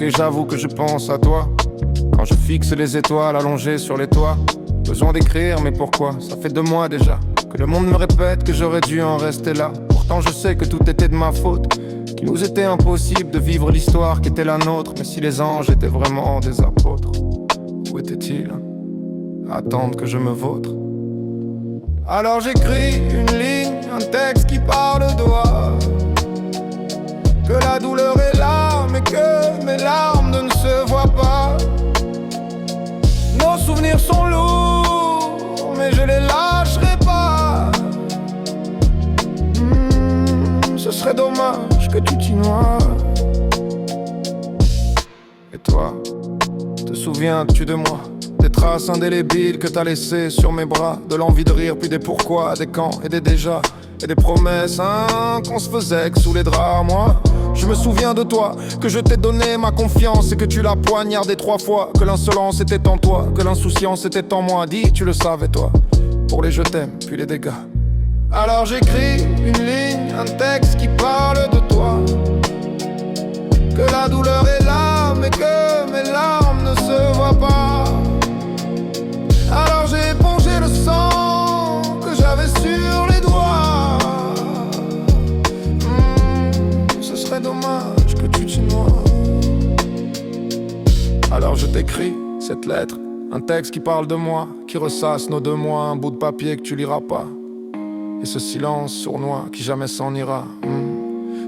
Ok, j'avoue que je pense à toi quand je fixe les étoiles allongées sur les toits. Besoin d'écrire, mais pourquoi? Ça fait 2 mois déjà que le monde me répète que j'aurais dû en rester là. Pourtant je sais que tout était de ma faute, qu'il nous était impossible de vivre l'histoire qui était la nôtre. Mais si les anges étaient vraiment des apôtres, où étaient-ils? À attendre que je me vautre. Alors j'écris une ligne, un texte qui parle de toi, que la douleur est là, mais que mes larmes ne se voient pas. Nos souvenirs sont lourds, mais je les lâcherai pas. Ce serait dommage que tu t'y noies. Et toi, te souviens-tu de moi? Des traces indélébiles que t'as laissées sur mes bras, de l'envie de rire, puis des pourquoi, des quand et des déjà, et des promesses qu'on se faisait que sous les draps. Moi, je me souviens de toi, que je t'ai donné ma confiance et que tu l'as poignardé 3 fois, que l'insolence était en toi, que l'insouciance était en moi. Dis, tu le savais toi, pour les je t'aime, puis les dégâts. Alors j'écris une ligne, un texte qui parle de toi, que la douleur est là, mais que mes larmes ne se voient pas. Alors j'ai épongé le sang que j'avais sur les doigts. Ce serait dommage que tu t'y noies. Alors je t'écris cette lettre, un texte qui parle de moi, qui ressasse nos 2 mois, un bout de papier que tu liras pas, et ce silence sournois qui jamais s'en ira.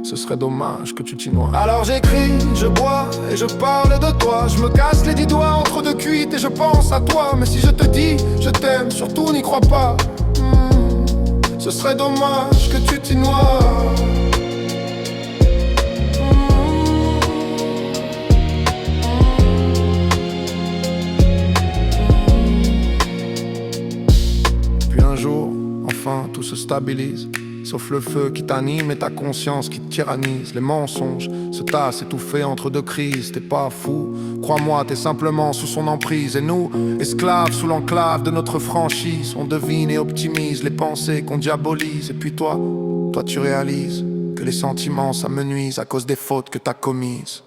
Ce serait dommage que tu t'y noies. Alors j'écris, je bois et je parle de toi. Je me casse les 10 doigts entre 2 cuites et je pense à toi. Mais si je te dis je t'aime, surtout n'y crois pas. Ce serait dommage que tu t'y noies. Puis un jour, enfin tout se stabilise, sauf le feu qui t'anime et ta conscience qui te tyrannise. Les mensonges se tassent étouffés entre 2 crises. T'es pas fou, crois-moi, t'es simplement sous son emprise. Et nous, esclaves sous l'enclave de notre franchise, on devine et optimise les pensées qu'on diabolise. Et puis toi tu réalises que les sentiments ça me nuise à cause des fautes que t'as commises.